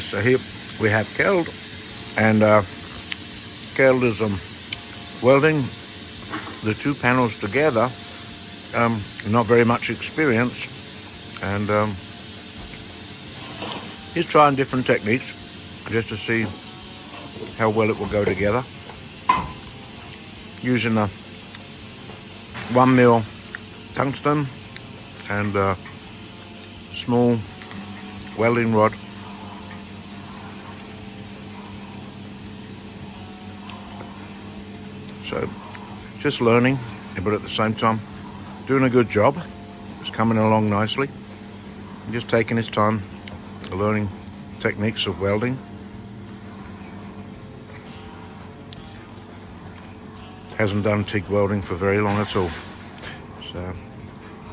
Yes, so here we have Kjeld, and Kjeld is welding the two panels together. Not very much experience, and he's trying different techniques just to see how well it will go together. Using a 1mm tungsten and a small welding rod. So just learning, but at the same time doing a good job. It's coming along nicely. Just taking his time learning techniques of welding. Hasn't done TIG welding for very long at all. So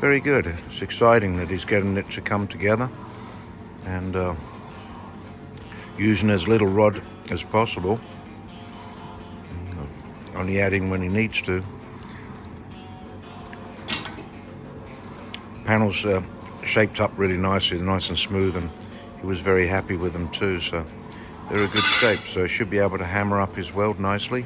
very good. It's exciting that he's getting it to come together, and using as little rod as possible, only adding when he needs to. Panels shaped up really nicely, nice and smooth, and he was very happy with them too, so they're a good shape, so he should be able to hammer up his weld nicely.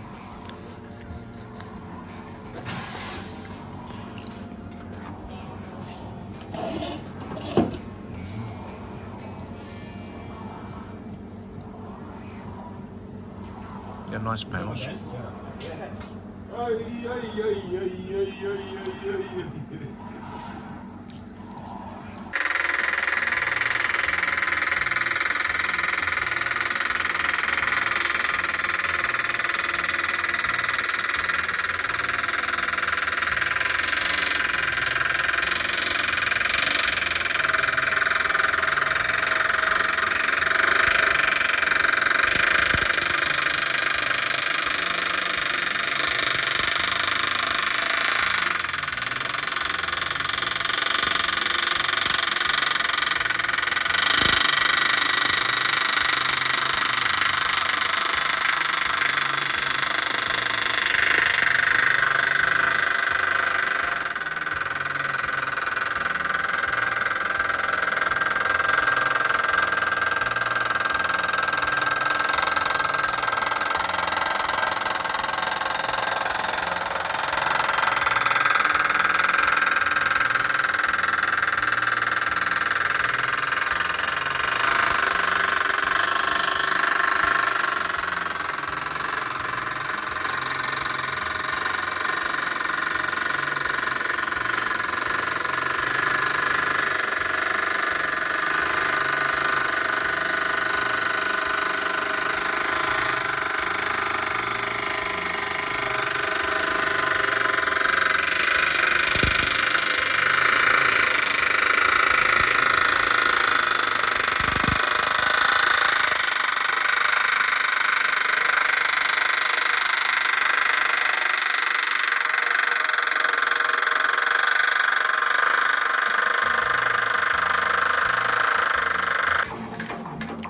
Yeah, nice panels.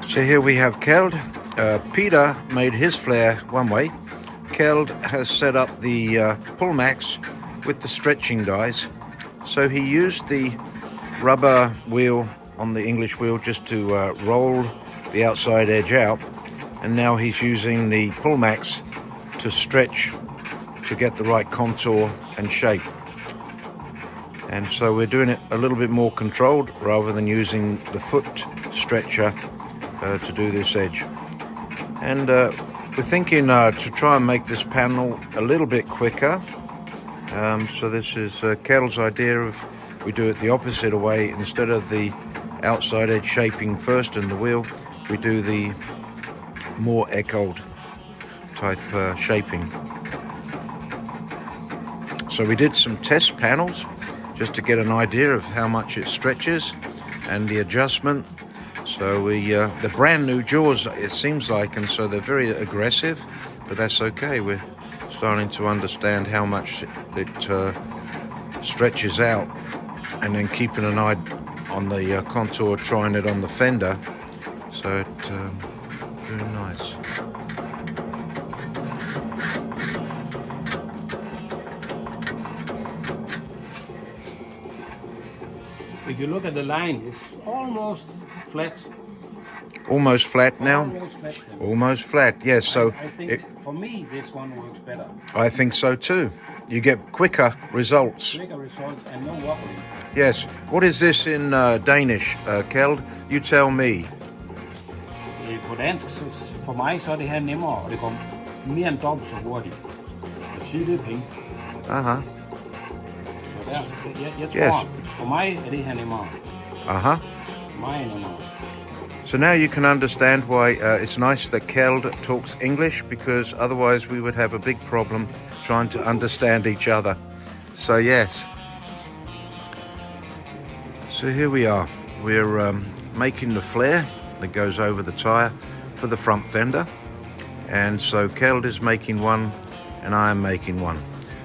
So here we have Kjeld. Peter made his flare one way. Kjeld has set up the PullMax with the stretching dies. So he used the rubber wheel on the English wheel just to roll the outside edge out. And now he's using the PullMax to stretch to get the right contour and shape. And so we're doing it a little bit more controlled rather than using the foot stretcher to do this edge. And we're thinking to try and make this panel a little bit quicker. So this is Kjeld's idea of we do it the opposite way. Instead of the outside edge shaping first in the wheel, we do the more echoed type shaping. So we did some test panels just to get an idea of how much it stretches and the adjustment. So they're brand new jaws, it seems like, and so they're very aggressive, but that's okay. We're starting to understand how much it stretches out, and then keeping an eye on the contour, trying it on the Fender. So it's very nice. If you look at the line, it's almost flat. almost flat now? Almost flat. Almost flat, yes. So I think for me this one works better. I think so too. You get quicker results. Quicker results and no wobbling. Yes. What is this in Danish, Kjeld? You tell me. På dansk, så for mig så er det her nemmere, og det går mere end dobbelt så hurtigt. Og 20 penge. Aha. Så der, jeg tror, Yes. for mig er det her nemmere. Aha. Meget nemmere. So now you can understand why it's nice that Kjeld talks English, because otherwise we would have a big problem trying to understand each other. So yes. So here we are. We're making the flare that goes over the tire for the front fender. And so Kjeld is making one and I am making one.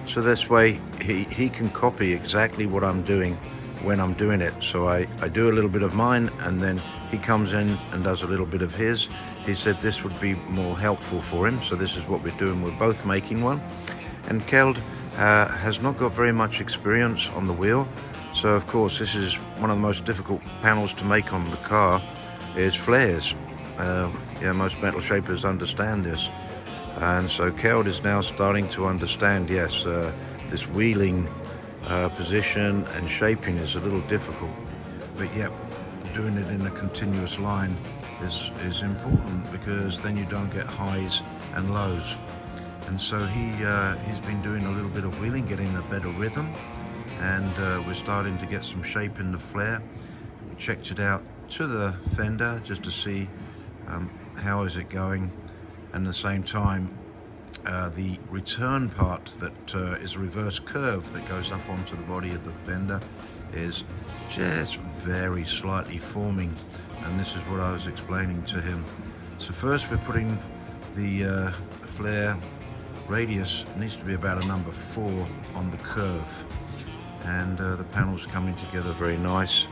So this way he can copy exactly what I'm doing when I'm doing it. So I do a little bit of mine and then he comes in and does a little bit of his. He said this would be more helpful for him. So this is what we're doing. We're both making one. And Kjeld has not got very much experience on the wheel. So of course this is one of the most difficult panels to make on the car is flares. Yeah, most metal shapers understand this. And so Kjeld is now starting to understand, yes, this wheeling position and shaping is a little difficult. But yeah, doing it in a continuous line is important, because then you don't get highs and lows. And so he's been doing a little bit of wheeling, getting a better rhythm, and we're starting to get some shape in the flare. We checked it out to the fender just to see how is it going, and at the same time the return part that is a reverse curve that goes up onto the body of the fender is just very slightly forming, and this is what I was explaining to him. So first we're putting the flare radius, needs to be about a number 4 on the curve, and the panel's coming together very nice.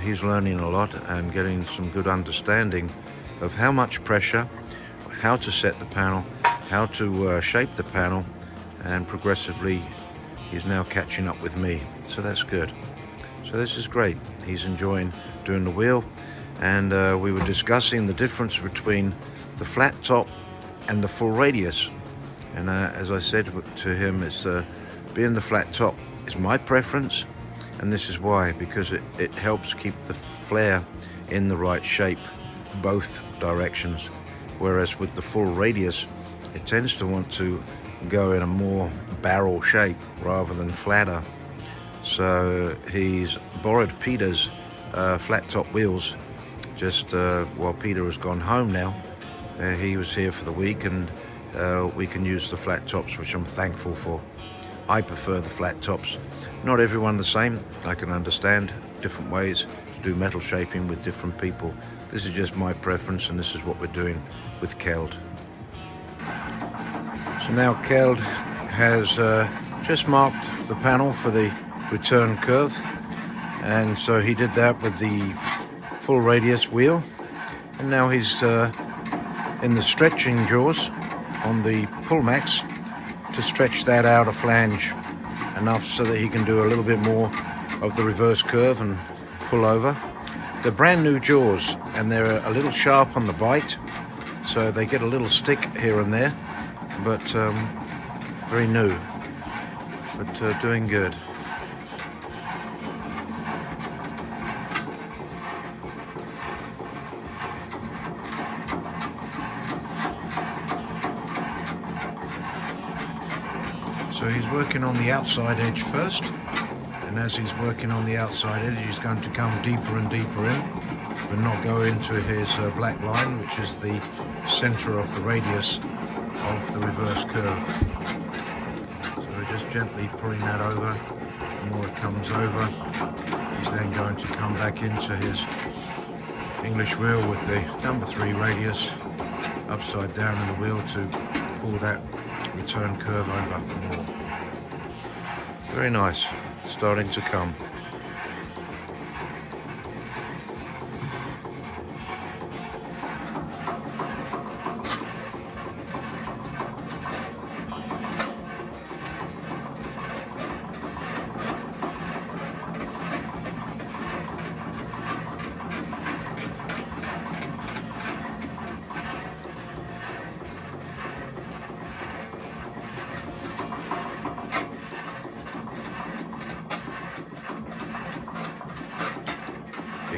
He's learning a lot and getting some good understanding of how much pressure, how to set the panel, how to shape the panel, and progressively he's now catching up with me, so that's good. So this is great. He's enjoying doing the wheel, and we were discussing the difference between the flat top and the full radius, and as I said to him, it's being the flat top is my preference, and this is why, because it helps keep the flare in the right shape both directions, whereas with the full radius it tends to want to go in a more barrel shape rather than flatter. So he's borrowed Peter's flat top wheels just while Peter has gone home now. He was here for the week, and we can use the flat tops, which I'm thankful for. I prefer the flat tops. Not everyone the same. I can understand different ways to do metal shaping with different people. This is just my preference, and this is what we're doing with Kjeld. So now Kjeld has just marked the panel for the return curve, and so he did that with the full radius wheel, and now he's in the stretching jaws on the PullMax to stretch that out a flange enough so that he can do a little bit more of the reverse curve and pull over. They're brand new jaws, and they're a little sharp on the bite, so they get a little stick here and there, but very new, but doing good. So he's working on the outside edge first, and as he's working on the outside edge he's going to come deeper and deeper in, but not go into his black line, which is the center of the radius of the reverse curve. So we're just gently pulling that over. The more it comes over, he's then going to come back into his English wheel with the number 3 radius upside down in the wheel to pull that return curve over more. Very nice, starting to come.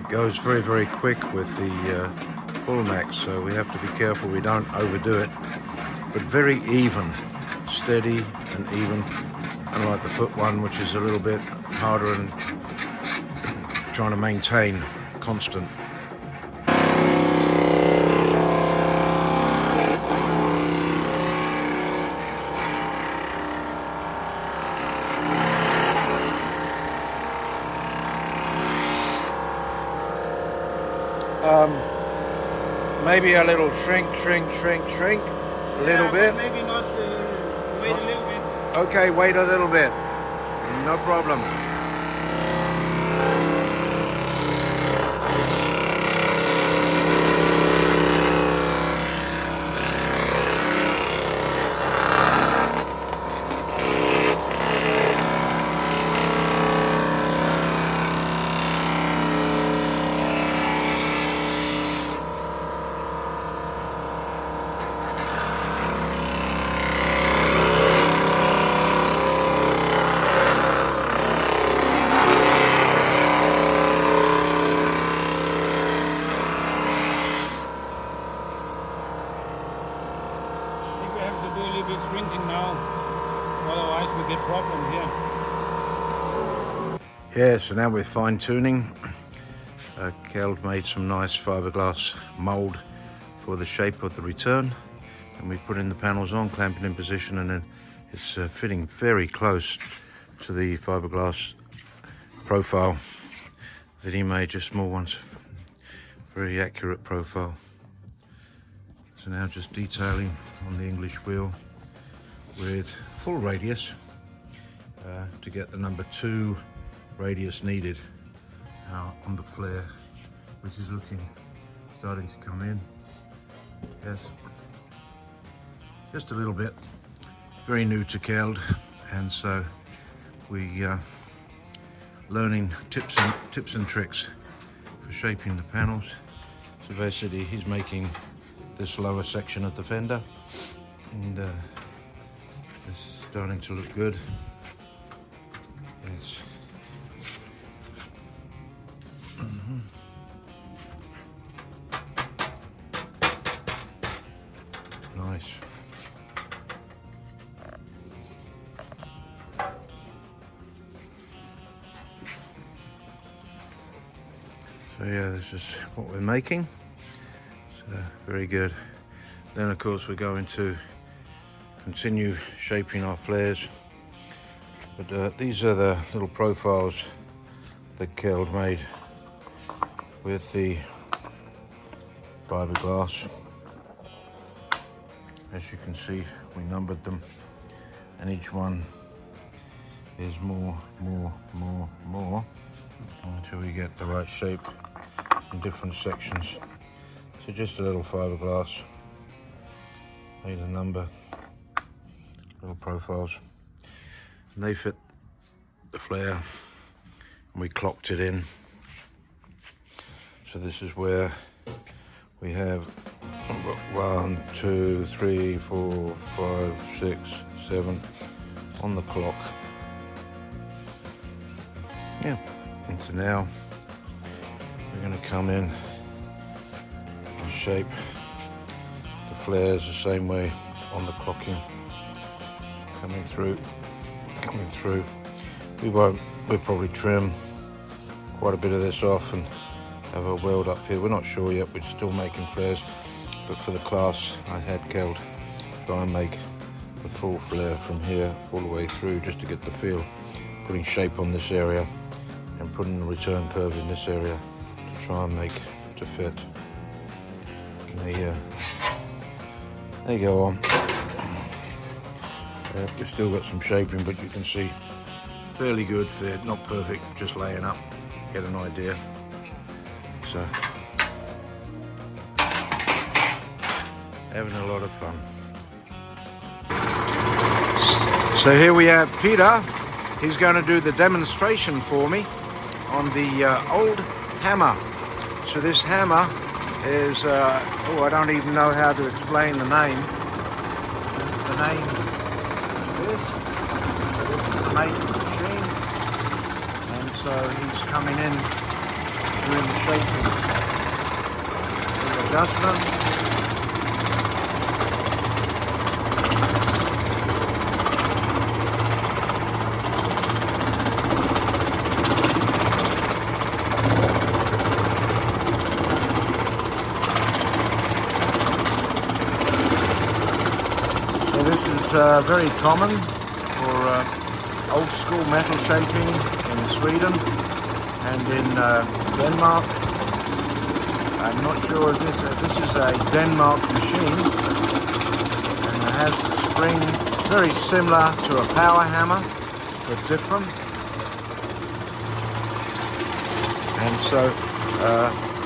It goes very, very quick with the PullMax, so we have to be careful we don't overdo it. But very even, steady and even, unlike the foot one, which is a little bit harder and trying to maintain constant. Maybe a little shrink, a little bit. Maybe not, wait a little bit. Okay, wait a little bit. No problem. Yeah, so now we're fine tuning. Kjeld made some nice fiberglass mold for the shape of the return, and we put in the panels on, clamping in position, and then it's fitting very close to the fiberglass profile that he made, just small ones. Very accurate profile. So now just detailing on the English wheel with full radius to get the number 2 radius needed on the flare, which is starting to come in. Yes, just a little bit. Very new to Kjeld, and so we learning tips and tricks for shaping the panels. So basically he's making this lower section of the fender, and it's starting to look good. Yes. Nice. So yeah, this is what we're making. So very good. Then of course we're going to continue shaping our flares. But these are the little profiles that Kjeld made with the fiberglass. As you can see, we numbered them, and each one is more until we get the right shape in different sections. So just a little fiberglass, made a number, little profiles, and they fit the flare, and we clocked it in. So this is where we have 1, 2, 3, 4, 5, 6, 7 on the clock. Yeah, and so now we're going to come in and shape the flares the same way on the clocking. Coming through. We'll probably trim quite a bit of this off and have a weld up here. We're not sure yet, we're still making flares, but for the class I had Kjeld try and make the full flare from here all the way through, just to get the feel, putting shape on this area and putting the return curve in this area to try and make to fit. And they go on. You've still got some shaping, but you can see fairly good fit, not perfect, just laying up, get an idea. So, having a lot of fun. So here we have Peter. He's going to do the demonstration for me on the old hammer. So this hammer is, I don't even know how to explain the name. The name is this. So this is the making machine. And so he's coming in doing the shaping, the adjustment. So this is very common for old school metal shaping in Sweden and in Denmark. I'm not sure if this is a Denmark machine, and it has the spring very similar to a power hammer but different. And so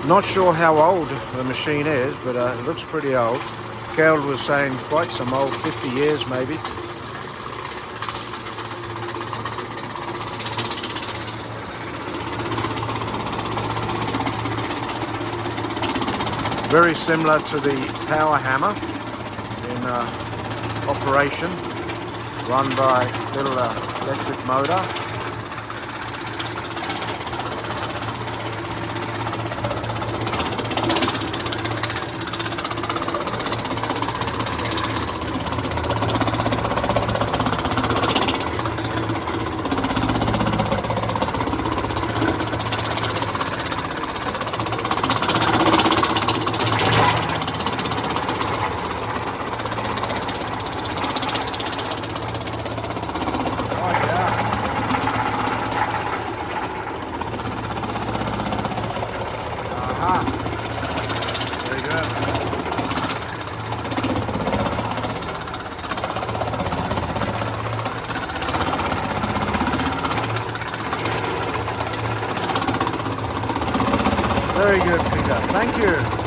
not sure how old the machine is, but it looks pretty old. Kjeld was saying quite some old, 50 years maybe. Very similar to the power hammer in operation, run by a little electric motor. There you go. Very good, Peter. Thank you.